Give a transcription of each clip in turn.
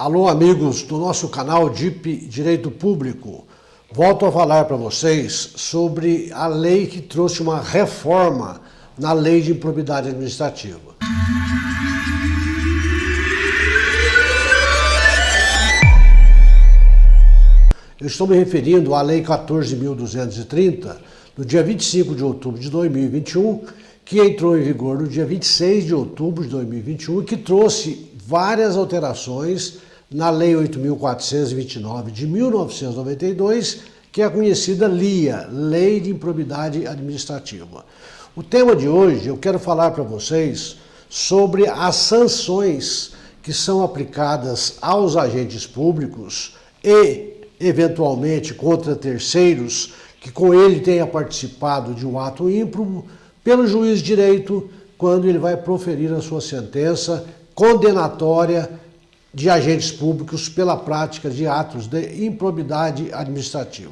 Alô, amigos do nosso canal DIP Direito Público. Volto a falar para vocês sobre a lei que trouxe uma reforma na lei de improbidade administrativa. Eu estou me referindo à Lei 14.230, do dia 25 de outubro de 2021, que entrou em vigor no dia 26 de outubro de 2021 e que trouxe várias alterações na Lei 8.429 de 1992, que é a conhecida LIA, Lei de Improbidade Administrativa. O tema de hoje eu quero falar para vocês sobre as sanções que são aplicadas aos agentes públicos e, eventualmente, contra terceiros que com ele tenha participado de um ato ímprobo pelo juiz de direito quando ele vai proferir a sua sentença condenatória de agentes públicos pela prática de atos de improbidade administrativa.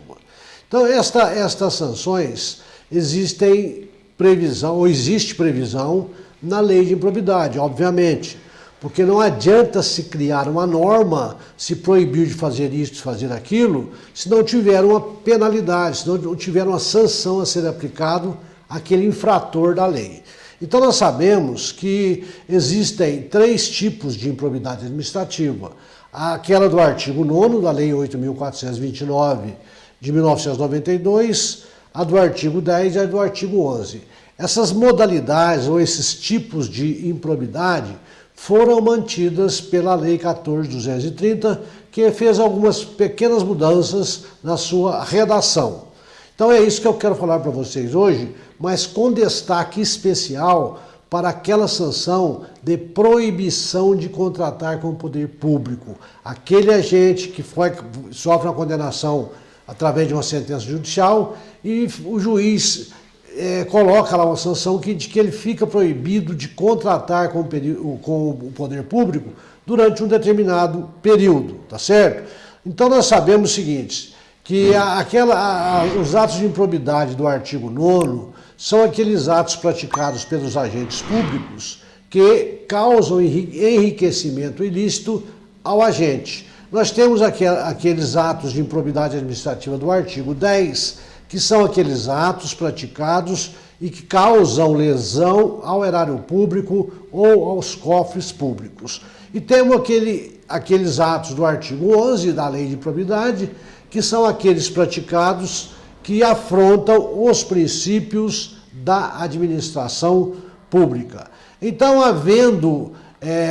Então, estas sanções existe previsão na lei de improbidade, obviamente, porque não adianta se criar uma norma, se proibir de fazer isso, de fazer aquilo, se não tiver uma penalidade, se não tiver uma sanção a ser aplicado àquele infrator da lei. Então nós sabemos que existem três tipos de improbidade administrativa. Aquela do artigo 9º da Lei 8.429 de 1992, a do artigo 10 e a do artigo 11. Essas modalidades ou esses tipos de improbidade foram mantidas pela Lei 14.230, que fez algumas pequenas mudanças na sua redação. Então é isso que eu quero falar para vocês hoje, mas com destaque especial para aquela sanção de proibição de contratar com o poder público. Aquele agente que sofre uma condenação através de uma sentença judicial e o juiz coloca lá uma sanção de que ele fica proibido de contratar com o poder público durante um determinado período, tá certo? Então nós sabemos o seguinte, que os atos de improbidade do artigo 9º são aqueles atos praticados pelos agentes públicos que causam enriquecimento ilícito ao agente. Nós temos aqueles atos de improbidade administrativa do artigo 10, que são aqueles atos praticados e que causam lesão ao erário público ou aos cofres públicos. E temos aqueles atos do artigo 11 da Lei de Improbidade, que são aqueles praticados que afrontam os princípios da administração pública. Então, havendo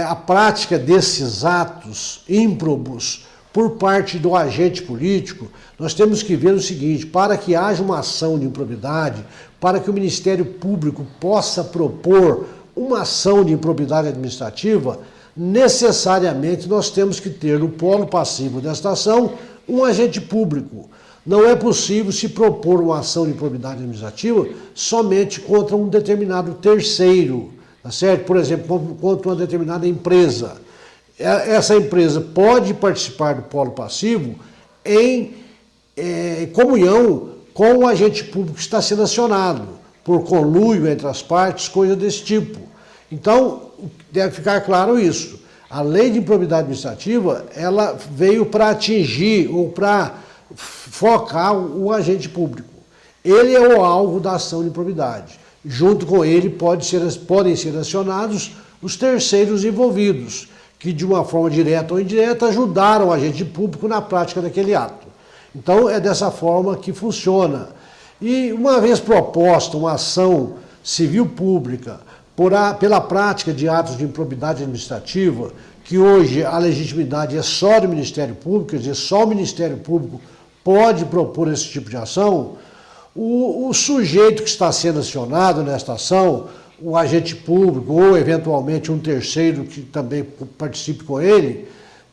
a prática desses atos ímprobos por parte do agente político, nós temos que ver o seguinte: para que haja uma ação de improbidade, para que o Ministério Público possa propor uma ação de improbidade administrativa, necessariamente nós temos que ter no polo passivo desta ação um agente público. Não é possível se propor uma ação de improbidade administrativa somente contra um determinado terceiro, tá certo? Por exemplo, contra uma determinada empresa. Essa empresa pode participar do polo passivo em comunhão com o agente público que está sendo acionado, por conluio entre as partes, coisa desse tipo. Então, deve ficar claro isso. A lei de improbidade administrativa, ela veio para atingir ou para focar o agente público. Ele é o alvo da ação de improbidade. Junto com ele podem ser acionados os terceiros envolvidos, que de uma forma direta ou indireta ajudaram o agente público na prática daquele ato. Então é dessa forma que funciona. E uma vez proposta uma ação civil pública pela prática de atos de improbidade administrativa, que hoje a legitimidade é só do Ministério Público, quer dizer, só o Ministério Público pode propor esse tipo de ação, o sujeito que está sendo acionado nesta ação, o agente público ou, eventualmente, um terceiro que também participe com ele,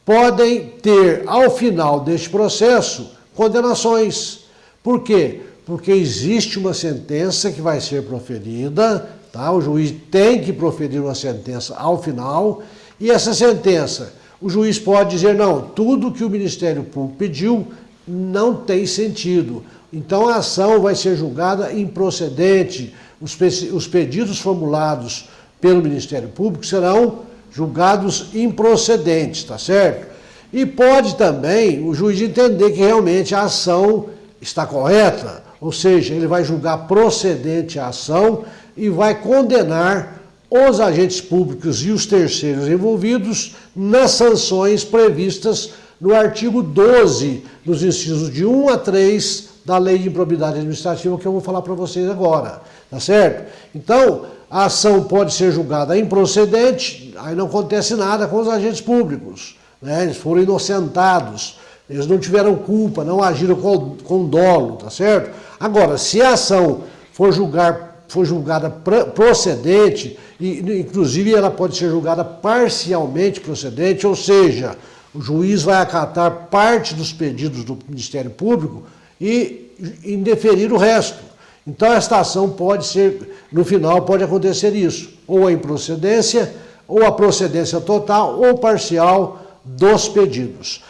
podem ter, ao final deste processo, condenações. Por quê? Porque existe uma sentença que vai ser proferida, tá? O juiz tem que proferir uma sentença ao final, e essa sentença, o juiz pode dizer, não, tudo que o Ministério Público pediu não tem sentido. Então a ação vai ser julgada improcedente, os pedidos formulados pelo Ministério Público serão julgados improcedentes, tá certo? E pode também o juiz entender que realmente a ação está correta, ou seja, ele vai julgar procedente a ação e vai condenar os agentes públicos e os terceiros envolvidos nas sanções previstas no artigo 12, nos incisos de 1 a 3 da Lei de Improbidade Administrativa, que eu vou falar para vocês agora, tá certo? Então, a ação pode ser julgada improcedente, aí não acontece nada com os agentes públicos, né? Eles foram inocentados, eles não tiveram culpa, não agiram com dolo, tá certo? Agora, se a ação for julgada procedente, e inclusive ela pode ser julgada parcialmente procedente, ou seja, o juiz vai acatar parte dos pedidos do Ministério Público e indeferir o resto. Então esta ação pode ser, no final pode acontecer isso, ou a improcedência, ou a procedência total ou parcial dos pedidos.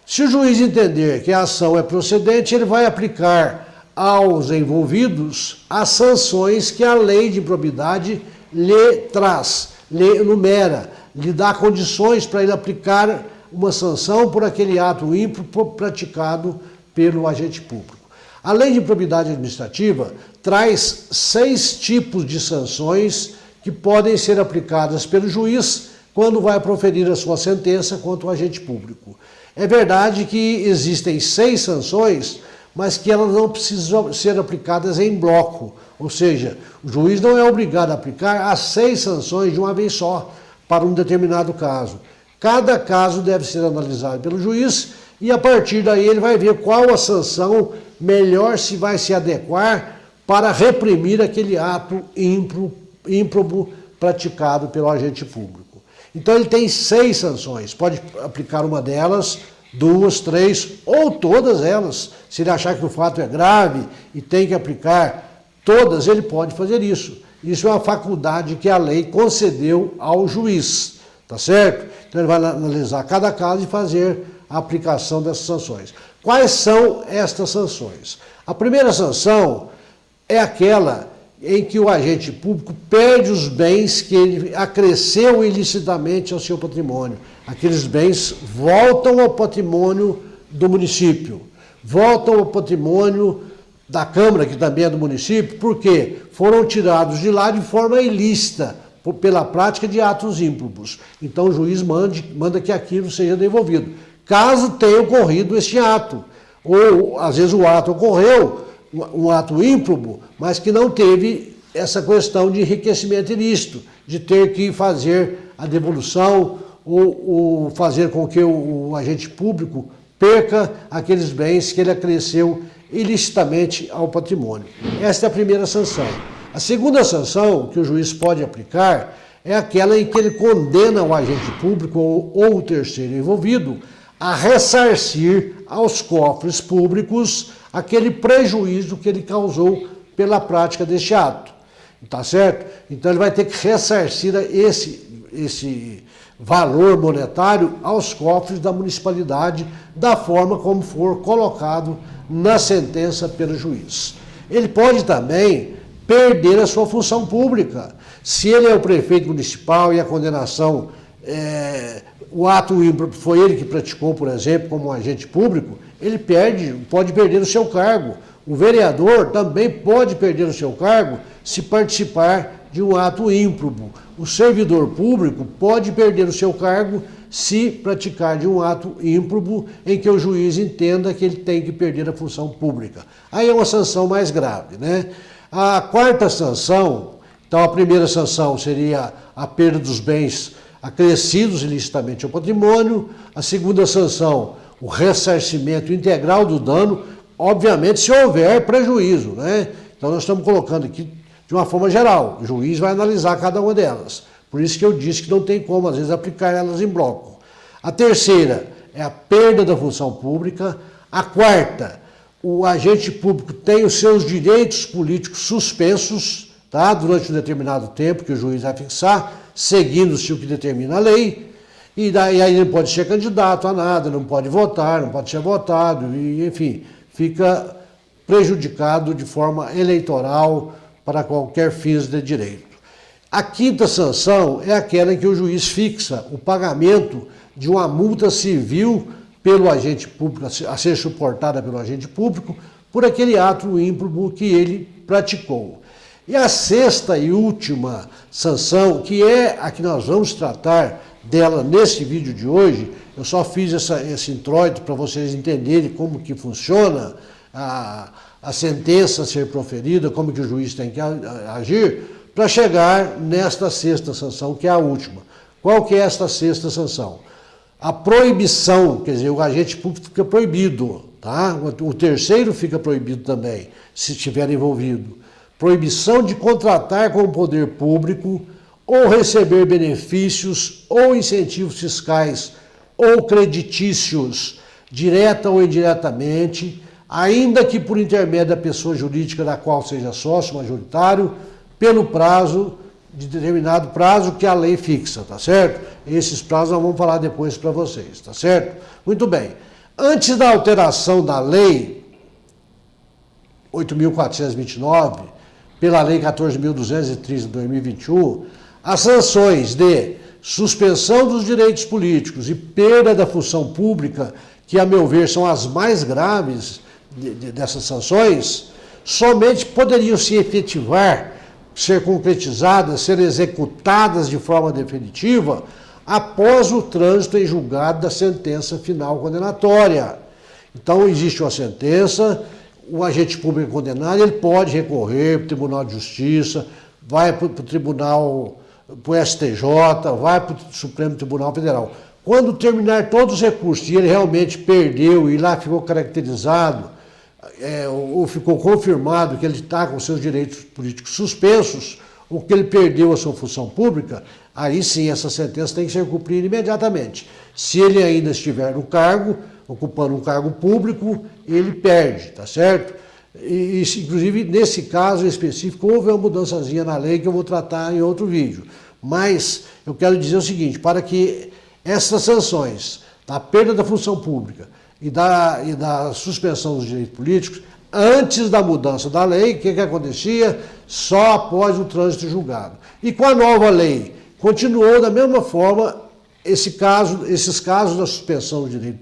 Se o juiz entender que a ação é procedente, ele vai aplicar aos envolvidos as sanções que a lei de improbidade lhe traz, lhe enumera, lhe dá condições para ele aplicar uma sanção por aquele ato ímprobo praticado pelo agente público. A lei de improbidade administrativa traz 6 tipos de sanções que podem ser aplicadas pelo juiz quando vai proferir a sua sentença contra o agente público. É verdade que existem 6 sanções, mas que elas não precisam ser aplicadas em bloco, ou seja, o juiz não é obrigado a aplicar as 6 sanções de uma vez só para um determinado caso. Cada caso deve ser analisado pelo juiz e a partir daí ele vai ver qual a sanção melhor se vai se adequar para reprimir aquele ato ímprobo praticado pelo agente público. Então ele tem 6 sanções, pode aplicar uma delas, 2, 3 ou todas elas. Se ele achar que o fato é grave e tem que aplicar todas, ele pode fazer isso. Isso é uma faculdade que a lei concedeu ao juiz, tá certo? Então ele vai analisar cada caso e fazer a aplicação dessas sanções. Quais são estas sanções? A primeira sanção é aquela em que o agente público perde os bens que ele acresceu ilicitamente ao seu patrimônio. Aqueles bens voltam ao patrimônio do município, voltam ao patrimônio da Câmara, que também é do município, porque foram tirados de lá de forma ilícita, pela prática de atos ímprobos. Então o juiz manda que aquilo seja devolvido. Caso tenha ocorrido este ato, ou às vezes o ato ocorreu, um ato ímprobo, mas que não teve essa questão de enriquecimento ilícito, de ter que fazer a devolução ou fazer com que o agente público perca aqueles bens que ele acresceu ilicitamente ao patrimônio. Esta é a primeira sanção. A segunda sanção que o juiz pode aplicar é aquela em que ele condena o agente público ou o terceiro envolvido a ressarcir aos cofres públicos aquele prejuízo que ele causou pela prática deste ato. Tá certo? Então ele vai ter que ressarcir esse valor monetário aos cofres da municipalidade da forma como for colocado na sentença pelo juiz. Ele pode também perder a sua função pública. Se ele é o prefeito municipal e a condenação, o ato ímprobo foi ele que praticou, por exemplo, como um agente público, ele pode perder o seu cargo. O vereador também pode perder o seu cargo se participar de um ato ímprobo. O servidor público pode perder o seu cargo se praticar de um ato ímprobo em que o juiz entenda que ele tem que perder a função pública. Aí é uma sanção mais grave, né? A quarta sanção, então a primeira sanção seria a perda dos bens acrescidos ilicitamente ao patrimônio. A segunda sanção, o ressarcimento integral do dano, obviamente se houver prejuízo, né? Então nós estamos colocando aqui de uma forma geral, o juiz vai analisar cada uma delas. Por isso que eu disse que não tem como, às vezes, aplicar elas em bloco. A terceira é a perda da função pública. A quarta, o agente público tem os seus direitos políticos suspensos, tá? Durante um determinado tempo que o juiz vai fixar, seguindo-se o que determina a lei. E daí aí não pode ser candidato a nada, não pode votar, não pode ser votado, e, enfim, fica prejudicado de forma eleitoral para qualquer fins de direito. A quinta sanção é aquela em que o juiz fixa o pagamento de uma multa civil pelo agente público, a ser suportada pelo agente público, por aquele ato ímprobo que ele praticou. E a sexta e última sanção, que é a que nós vamos tratar dela nesse vídeo de hoje, eu só fiz esse introito para vocês entenderem como que funciona a sentença a ser proferida, como que o juiz tem que agir, para chegar nesta sexta sanção, que é a última. Qual que é esta sexta sanção? A proibição, quer dizer, o agente público fica proibido, tá? O terceiro fica proibido também, se estiver envolvido. Proibição de contratar com o poder público ou receber benefícios ou incentivos fiscais ou creditícios, direta ou indiretamente, ainda que por intermédio da pessoa jurídica da qual seja sócio majoritário, pelo prazo, de determinado prazo que a lei fixa, tá certo? Esses prazos nós vamos falar depois para vocês, tá certo? Muito bem. Antes da alteração da lei 8.429, pela lei 14.230 de 2021, as sanções de suspensão dos direitos políticos e perda da função pública, que a meu ver são as mais graves dessas sanções, somente poderiam se efetivar, ser concretizadas, ser executadas de forma definitiva após o trânsito em julgado da sentença final condenatória. Então, existe uma sentença, o agente público condenado, ele pode recorrer para o Tribunal de Justiça, vai para o Tribunal, para o STJ, vai para o Supremo Tribunal Federal. Quando terminar todos os recursos e ele realmente perdeu e lá ficou caracterizado, ou ficou confirmado que ele está com seus direitos políticos suspensos, ou que ele perdeu a sua função pública, aí sim essa sentença tem que ser cumprida imediatamente. Se ele ainda estiver no cargo, ocupando um cargo público, ele perde, tá certo? E inclusive, nesse caso específico, houve uma mudançazinha na lei que eu vou tratar em outro vídeo. Mas eu quero dizer o seguinte, para que essas sanções da perda da função pública e da suspensão dos direitos políticos, antes da mudança da lei, o que acontecia? Só após o trânsito julgado. E com a nova lei, continuou da mesma forma esses casos da suspensão dos direitos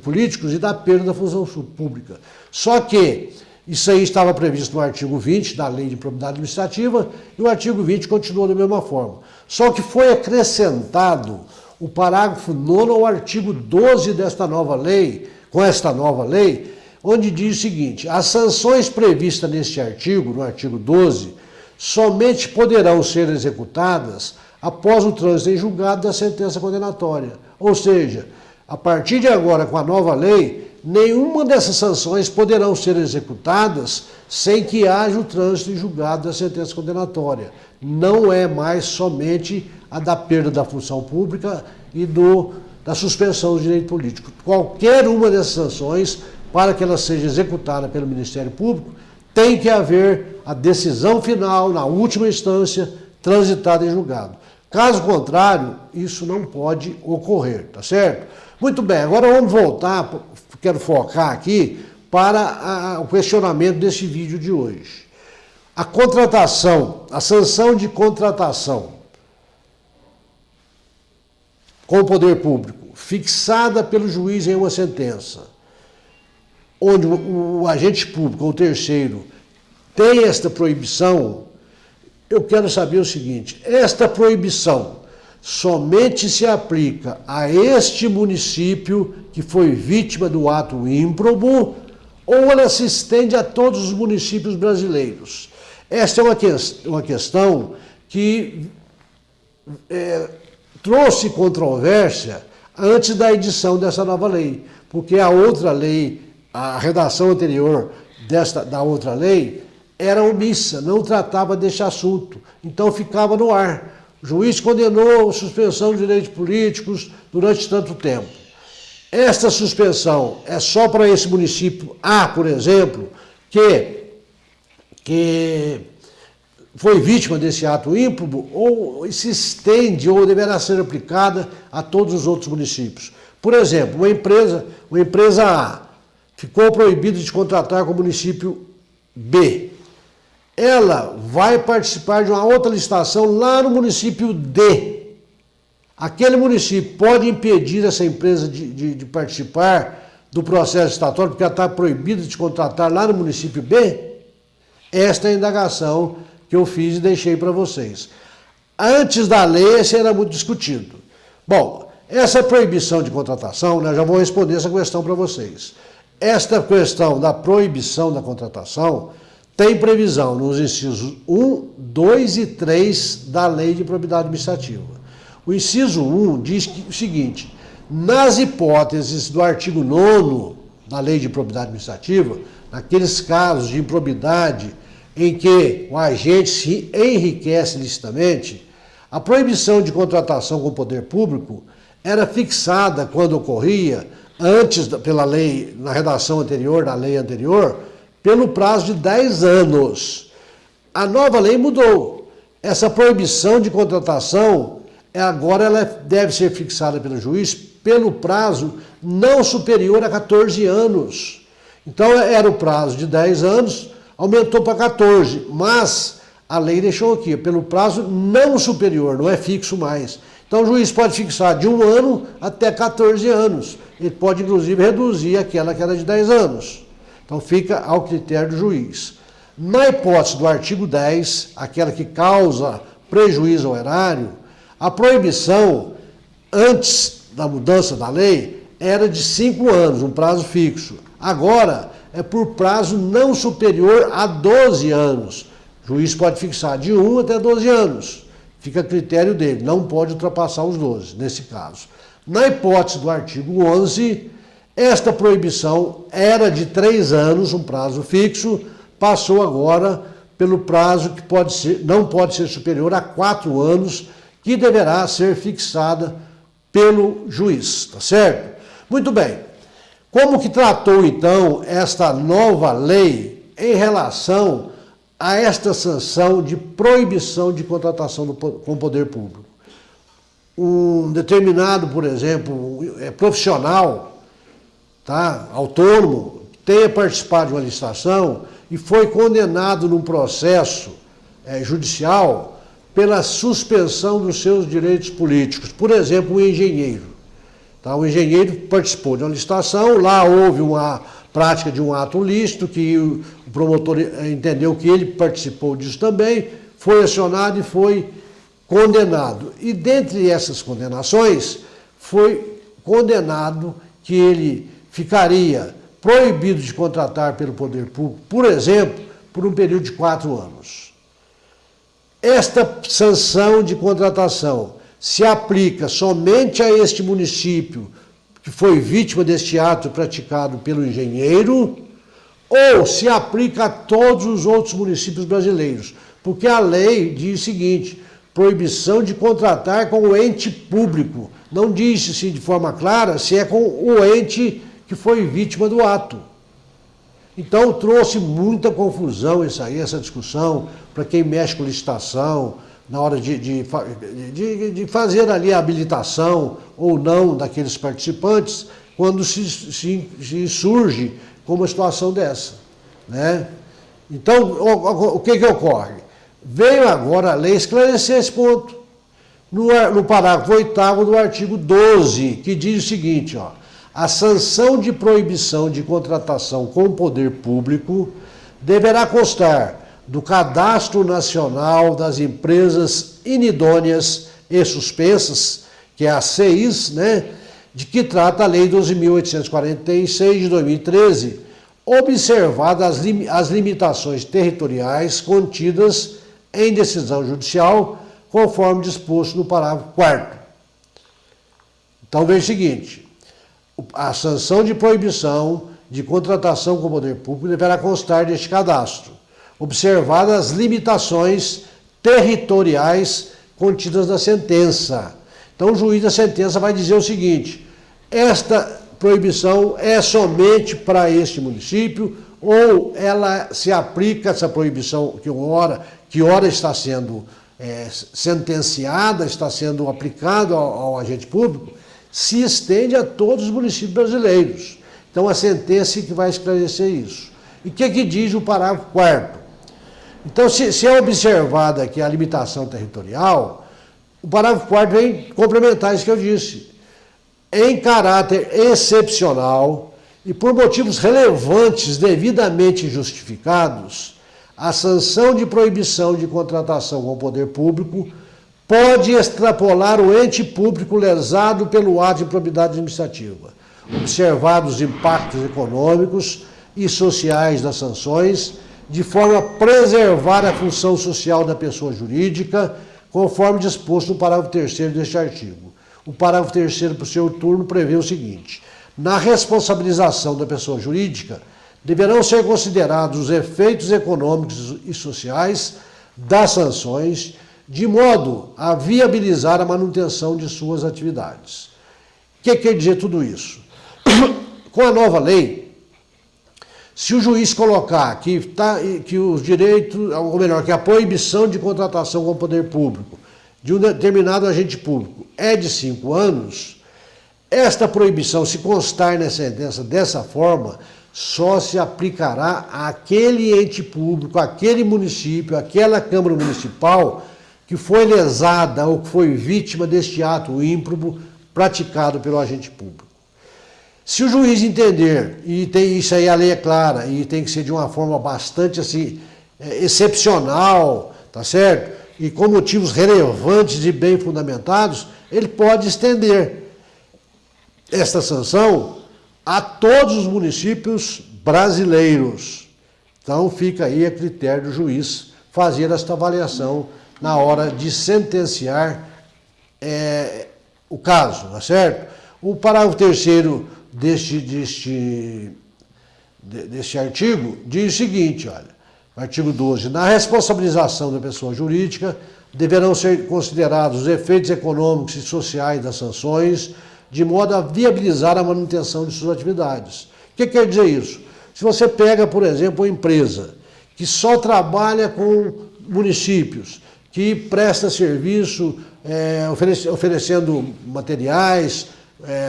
políticos e da perda da função pública. Só que isso aí estava previsto no artigo 20 da Lei de Improbidade Administrativa e o artigo 20 continuou da mesma forma. Só que foi acrescentado o parágrafo 9º ao artigo 12 desta nova lei, com esta nova lei, onde diz o seguinte: as sanções previstas neste artigo, no artigo 12, somente poderão ser executadas após o trânsito em julgado da sentença condenatória. Ou seja, a partir de agora, com a nova lei, nenhuma dessas sanções poderão ser executadas sem que haja o trânsito em julgado da sentença condenatória. Não é mais somente a da perda da função pública e da suspensão do direito político. Qualquer uma dessas sanções, para que ela seja executada pelo Ministério Público, tem que haver a decisão final, na última instância, transitada em julgado. Caso contrário, isso não pode ocorrer, tá certo? Muito bem, agora vamos voltar, quero focar aqui, para o questionamento desse vídeo de hoje. A contratação, a sanção de contratação com o poder público, fixada pelo juiz em uma sentença, onde o agente público, ou o terceiro, tem esta proibição, eu quero saber o seguinte: esta proibição somente se aplica a este município que foi vítima do ato ímprobo, ou ela se estende a todos os municípios brasileiros? Esta é uma questão que trouxe controvérsia antes da edição dessa nova lei, porque a outra lei, a redação anterior da outra lei, era omissa, não tratava deste assunto, então ficava no ar. O juiz condenou a suspensão de direitos políticos durante tanto tempo. Esta suspensão é só para esse município A, por exemplo, que foi vítima desse ato ímprobo, ou se estende ou deverá ser aplicada a todos os outros municípios. Por exemplo, uma empresa A ficou proibida de contratar com o município B. Ela vai participar de uma outra licitação lá no município D. aquele município pode impedir essa empresa de participar do processo licitatório porque ela está proibida de contratar lá no município B? Esta é a indagação que eu fiz e deixei para vocês. Antes da lei, esse era muito discutido. Bom, essa proibição de contratação, né, já vou responder essa questão para vocês. Esta questão da proibição da contratação tem previsão nos incisos 1, 2 e 3 da Lei de Probidade Administrativa. O inciso 1 diz o seguinte: nas hipóteses do artigo 9º da Lei de Probidade Administrativa, naqueles casos de improbidade em que o agente se enriquece licitamente, a proibição de contratação com o poder público era fixada quando ocorria, antes pela lei, na redação anterior, da lei anterior, pelo prazo de 10 anos. A nova lei mudou. Essa proibição de contratação, agora ela deve ser fixada pelo juiz pelo prazo não superior a 14 anos. Então era o prazo de 10 anos, aumentou para 14, mas a lei deixou aqui, pelo prazo não superior, não é fixo mais. Então o juiz pode fixar de 1 ano até 14 anos. Ele pode, inclusive, reduzir aquela que era de 10 anos. Então fica ao critério do juiz. Na hipótese do artigo 10, aquela que causa prejuízo ao erário, a proibição, antes da mudança da lei, era de 5 anos, um prazo fixo. Agora é por prazo não superior a 12 anos. O juiz pode fixar de 1 até 12 anos. Fica a critério dele, não pode ultrapassar os 12, nesse caso. Na hipótese do artigo 11, esta proibição era de 3 anos, um prazo fixo, passou agora pelo prazo que não pode ser superior a 4 anos, que deverá ser fixada pelo juiz, tá certo? Muito bem. Como que tratou, então, esta nova lei em relação a esta sanção de proibição de contratação com o poder público? Um determinado, por exemplo, profissional, tá, autônomo, tenha participado de uma licitação e foi condenado num processo judicial pela suspensão dos seus direitos políticos. Por exemplo, um engenheiro. Tá, o engenheiro participou de uma licitação, lá houve uma prática de um ato lícito, que o promotor entendeu que ele participou disso também, foi acionado e foi condenado. E dentre essas condenações, foi condenado que ele ficaria proibido de contratar pelo poder público, por exemplo, por um período de 4 anos. Esta sanção de contratação se aplica somente a este município que foi vítima deste ato praticado pelo engenheiro, ou se aplica a todos os outros municípios brasileiros? Porque a lei diz o seguinte: proibição de contratar com o ente público. Não diz-se de forma clara se é com o ente que foi vítima do ato. Então trouxe muita confusão essa discussão, para quem mexe com licitação, na hora de fazer ali a habilitação ou não daqueles participantes, quando se surge com uma situação dessa, né? Então, o que ocorre? Veio agora a lei esclarecer esse ponto. No parágrafo 8º do artigo 12, que diz o seguinte, ó: a sanção de proibição de contratação com o poder público deverá constar do Cadastro Nacional das Empresas Inidôneas e Suspensas, que é a CIS, né, de que trata a Lei 12.846 de 2013, observadas as limitações territoriais contidas em decisão judicial, conforme disposto no parágrafo 4º. Então veja o seguinte: a sanção de proibição de contratação com o poder público deverá constar deste cadastro, observadas as limitações territoriais contidas na sentença. Então o juiz da sentença vai dizer o seguinte: esta proibição é somente para este município, ou ela se aplica, essa proibição que ora está sendo sentenciada, está sendo aplicada ao agente público, se estende a todos os municípios brasileiros. Então a sentença que vai esclarecer isso. E o que diz o parágrafo 4º? Então, se é observada aqui a limitação territorial, o parágrafo 4º vem complementar isso que eu disse. Em caráter excepcional e por motivos relevantes devidamente justificados, a sanção de proibição de contratação com o poder público pode extrapolar o ente público lesado pelo ato de improbidade administrativa, observados os impactos econômicos e sociais das sanções, de forma a preservar a função social da pessoa jurídica, conforme disposto no parágrafo 3º deste artigo. O parágrafo 3º, por seu turno, prevê o seguinte: na responsabilização da pessoa jurídica, deverão ser considerados os efeitos econômicos e sociais das sanções, de modo a viabilizar a manutenção de suas atividades. O que quer dizer tudo isso? Com a nova lei, se o juiz colocar que os direitos, ou melhor, que a proibição de contratação com o poder público de um determinado agente público é de 5 anos, esta proibição, se constar na sentença dessa forma, só se aplicará àquele ente público, àquele município, àquela Câmara Municipal que foi lesada ou que foi vítima deste ato ímprobo praticado pelo agente público. Se o juiz entender, e tem isso aí, a lei é clara, e tem que ser de uma forma bastante assim, excepcional, tá certo? E com motivos relevantes e bem fundamentados, ele pode estender esta sanção a todos os municípios brasileiros. Então fica aí a critério do juiz fazer esta avaliação na hora de sentenciar o caso, tá certo? O parágrafo 3º deste artigo diz o seguinte, olha, artigo 12, na responsabilização da pessoa jurídica deverão ser considerados os efeitos econômicos e sociais das sanções, de modo a viabilizar a manutenção de suas atividades. O que quer dizer isso? Se você pega, por exemplo, uma empresa que só trabalha com municípios, que presta serviço oferecendo materiais,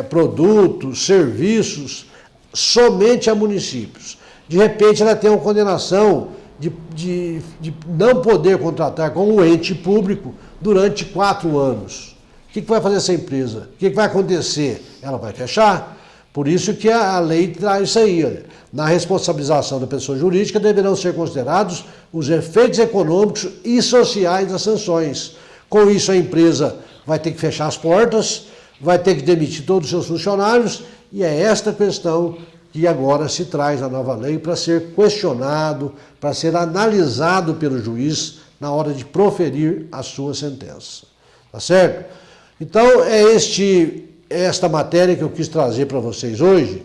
produtos, serviços, somente a municípios. De repente ela tem uma condenação de não poder contratar como ente público durante 4 anos. O que vai fazer essa empresa? O que vai acontecer? Ela vai fechar? Por isso que a lei traz isso aí. Olha. Na responsabilização da pessoa jurídica deverão ser considerados os efeitos econômicos e sociais das sanções. Com isso a empresa vai ter que fechar as portas, vai ter que demitir todos os seus funcionários, e é esta questão que agora se traz na nova lei para ser questionado, para ser analisado pelo juiz na hora de proferir a sua sentença. Tá certo? Então é esta matéria que eu quis trazer para vocês hoje,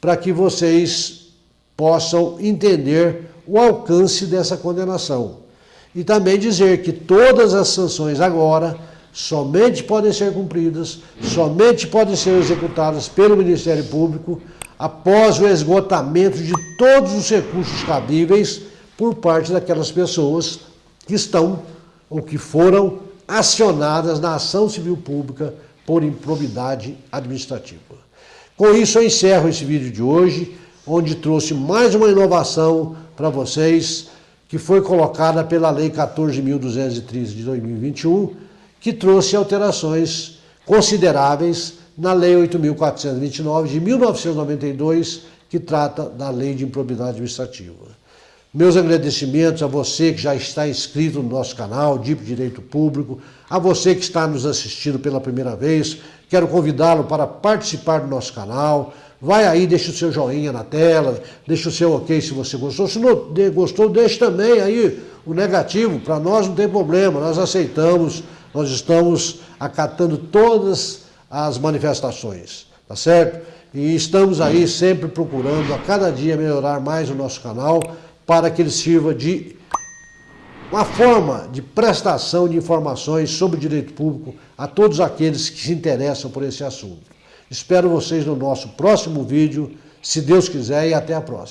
para que vocês possam entender o alcance dessa condenação. E também dizer que todas as sanções agora somente podem ser cumpridas, somente podem ser executadas pelo Ministério Público após o esgotamento de todos os recursos cabíveis por parte daquelas pessoas que estão ou que foram acionadas na ação civil pública por improbidade administrativa. Com isso eu encerro esse vídeo de hoje, onde trouxe mais uma inovação para vocês, que foi colocada pela Lei 14.213 de 2021, que trouxe alterações consideráveis na Lei 8.429 de 1992, que trata da Lei de Improbidade Administrativa. Meus agradecimentos a você que já está inscrito no nosso canal, DIP Direito Público, a você que está nos assistindo pela primeira vez, quero convidá-lo para participar do nosso canal. Vai aí, deixa o seu joinha na tela, deixa o seu ok se você gostou. Se não gostou, deixe também aí o negativo, para nós não tem problema, nós aceitamos, nós estamos acatando todas as manifestações, tá certo? E estamos aí sempre procurando a cada dia melhorar mais o nosso canal, para que ele sirva de uma forma de prestação de informações sobre direito público a todos aqueles que se interessam por esse assunto. Espero vocês no nosso próximo vídeo, se Deus quiser, e até a próxima.